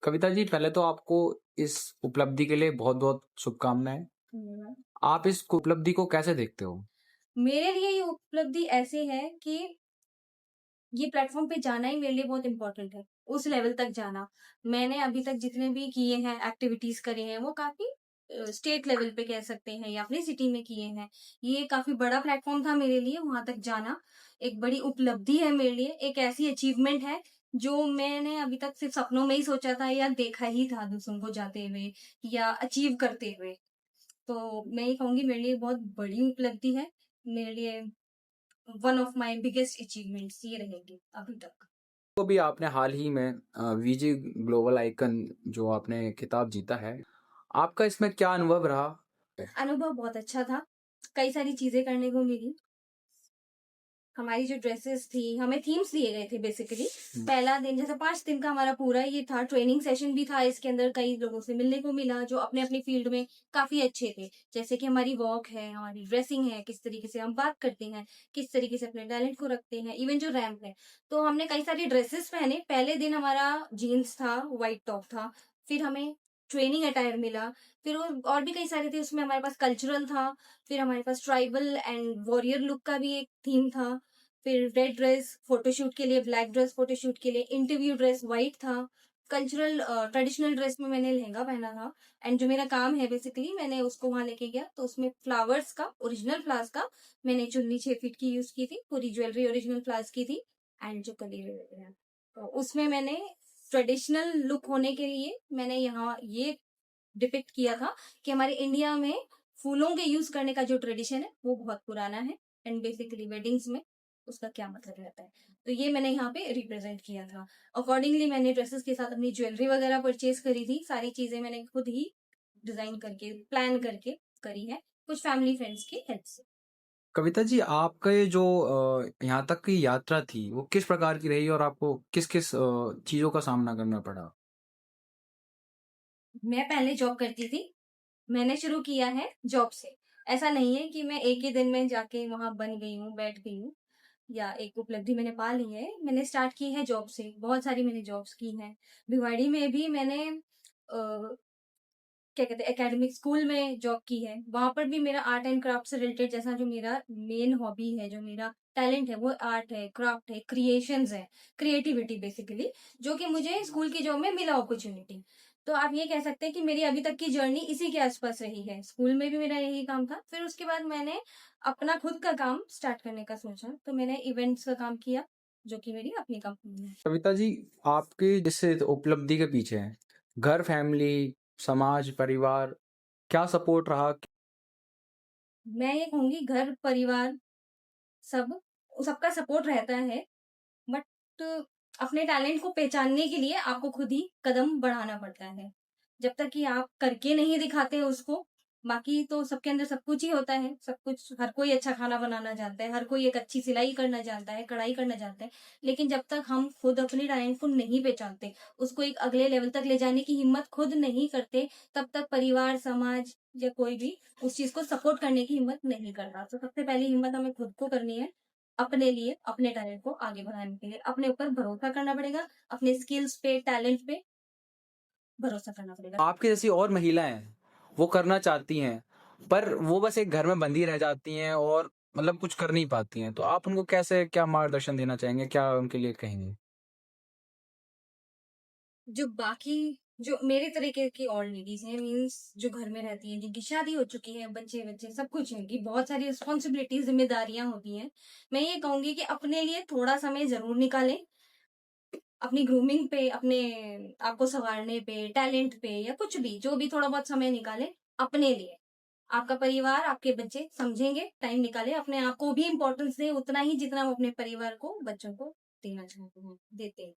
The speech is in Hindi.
कविता जी, पहले तो आपको इस उपलब्धि के लिए बहुत-बहुत शुभकामनाएँ। धन्यवाद। आप इस उपलब्धि को कैसे देखते हो? मेरे लिए ये उपलब्धि ऐसे है कि ये प्लेटफ़ॉर्म पे जाना ही मेरे लिए बहुत इम्पोर्टेंट है, उस लेवल तक जाना। मैंने अभी तक जितने भी किए हैं, एक्टिविटीज़ करे हैं, वो काफ़ी स्टेट लेवल पे कह सकते हैं या अपनी सिटी में किए हैं। ये काफ़ी बड़ा प्लेटफ़ॉर्म था मेरे लिए, वहाँ तक जाना एक बड़ी उपलब्धि है मेरे लिए, एक ऐसी अचीवमेंट है, जो मैंने अभी तक सिर्फ़ सपनों में ही सोचा था या देखा ही था दूसरों को जाते हुए या अचीव करते हुए। तो मैं ये कहूँगी मेरे लिए बहुत बड़ी उपलब्धि है। मेरे लिए one of my biggest achievements ये रहेगी अभी तक। तो अभी आपने हाल ही में वीजी ग्लोबल आइकन जो आपने खिताब जीता है, आपका इसमें क्या अनुभव रहा? अनुभव बहुत अच्छा था। कई सारी चीज़ें करने को मिली। हमारी जो ड्रेसेस थी, हमें थीम्स दिए गए थे बेसिकली। पहला दिन जैसे 5 दिन का हमारा पूरा ये था, ट्रेनिंग सेशन भी था इसके अंदर, कई लोगों से मिलने को मिला जो अपने-अपनी फ़ील्ड में काफ़ी अच्छे थे। जैसे कि हमारी वॉक है, हमारी ड्रेसिंग है, किस तरीके से हम बात करते हैं, किस तरीके से अपने टैलेंट को रखते हैं, इवन जो रैंप है। तो हमने कई सारी ड्रेसेस पहने। पहले दिन हमारा जीन्स था, व्हाइट टॉप था। फिर हमें ट्रेनिंग अटायर मिला। फिर और भी कई सारे थे, उसमें हमारे पास कल्चरल था। फिर हमारे पास ट्राइबल एंड वॉरियर लुक का भी एक थीम था। फिर रेड ड्रेस फोटोशूट के लिए, ब्लैक ड्रेस फोटोशूट के लिए, इंटरव्यू ड्रेस व्हाइट था। कल्चरल ट्रेडिशनल ड्रेस में मैंने लहंगा पहना था। एंड जो मेरा काम है बेसिकली, मैंने उसको वहां लेके गया तो उसमें फ्लावर्स का, ओरिजिनल फ्लावर्स का मैंने चुन्नी 6 फीट की यूज की थी। पूरी ज्वेलरी ओरिजिनल फ्लावर्स की थी। एंड जो कली वगैरह, तो उसमें मैंने ट्रेडिशनल लुक होने के लिए मैंने यहाँ ये डिपिक्ट किया था कि हमारे इंडिया में फूलों के यूज करने का जो ट्रेडिशन है वो बहुत पुराना है। एंड बेसिकली वेडिंग्स में उसका क्या मतलब रहता है, तो ये मैंने यहाँ पे रिप्रेजेंट किया था। अकॉर्डिंगली मैंने ड्रेसेस के साथ अपनी ज्वेलरी वगैरह परचेज करी थी। सारी चीजें मैंने खुद ही डिजाइन करके, प्लान करके करी है, कुछ फैमिली फ्रेंड्स की हेल्प से। कविता जी, आपका ये जो यहाँ तक की यात्रा थी, वो किस प्रकार की रही और आपको किस-किस चीज़ों का सामना करना पड़ा? मैं पहले जॉब करती थी। मैंने शुरू किया है जॉब से। ऐसा नहीं है कि मैं एक ही दिन में जाके वहां बन गई हूँ, बैठ गई हूँ या एक उपलब्धि मैंने पा ली है। मैंने स्टार्ट की है जॉब से, बहुत सारी मैंने जॉब्स की हैं। भिवाड़ी में भी मैंने क्या कहते हैं, एकेडमिक स्कूल में जॉब की है। वहाँ पर भी मेरा आर्ट एंड क्राफ्ट से रिलेटेड, जैसा जो मेरा मेन हॉबी है, जो मेरा टैलेंट है, वो आर्ट है, क्राफ्ट है, क्रिएशंस है, क्रिएटिविटी बेसिकली, जो कि मुझे स्कूल की जॉब में मिला अपॉर्चुनिटी। तो आप ये कह सकते हैं कि मेरी अभी तक की जर्नी इसी के आसपास रही है। स्कूल में भी मेरा यही काम था। फिर उसके बाद मैंने अपना खुद का काम स्टार्ट करने का सोचा, तो मैंने इवेंट्स का काम किया, जो कि मेरी अपनी कंपनी है। कविता जी, आपकी जिस उपलब्धि के पीछे घर, फैमिली, समाज, परिवार क्या सपोर्ट रहा? मैं ये कहूँगी घर परिवार सब सबका सपोर्ट रहता है। बट अपने टैलेंट को पहचानने के लिए आपको खुद ही कदम बढ़ाना पड़ता है। जब तक कि आप करके नहीं दिखाते उसको, बाकी तो सबके अंदर सब कुछ ही होता है। सब कुछ, हर कोई अच्छा खाना बनाना जानता है, हर कोई एक अच्छी सिलाई करना जानता है, कढ़ाई करना जानता है। लेकिन जब तक हम खुद अपने टैलेंट को नहीं पहचानते, उसको एक अगले लेवल तक ले जाने की हिम्मत खुद नहीं करते, तब तक परिवार, समाज या कोई भी उस चीज़ को सपोर्ट करने की हिम्मत नहीं करता। तो सबसे पहली हिम्मत हमें खुद को करनी है। अपने लिए, अपने टैलेंट को आगे बढ़ाने के लिए अपने ऊपर भरोसा करना पड़ेगा, अपने स्किल्स पे, टैलेंट पे भरोसा करना पड़ेगा। आपकी जैसी और महिलाएं वो करना चाहती हैं, पर वो बस एक घर में बंधी रह जाती हैं और मतलब कुछ कर नहीं पाती हैं, तो आप उनको कैसे क्या मार्गदर्शन देना चाहेंगे, क्या उनके लिए कहेंगे? जो बाकी, जो मेरे तरीके की और लेडीज़ हैं, मीन्स जो घर में रहती हैं, जिनकी शादी हो चुकी है, बच्चे-वच्चे सब कुछ है, उनकी बहुत सारी रिस्पॉन्सिबिलिटीज़, ज़िम्मेदारियाँ होती हैं। मैं ये कहूँगी कि अपने लिए थोड़ा समय ज़रूर निकालें, अपनी ग्रूमिंग पे, अपने आप को सँवारने पे, टैलेंट पे या कुछ भी, जो भी थोड़ा बहुत समय निकालें अपने लिए। आपका परिवार, आपके बच्चे समझेंगे, टाइम निकालें, अपने आप को भी इम्पोर्टेंस दें उतना ही जितना वो अपने परिवार को, बच्चों को देना चाहते हैं, देते हैं।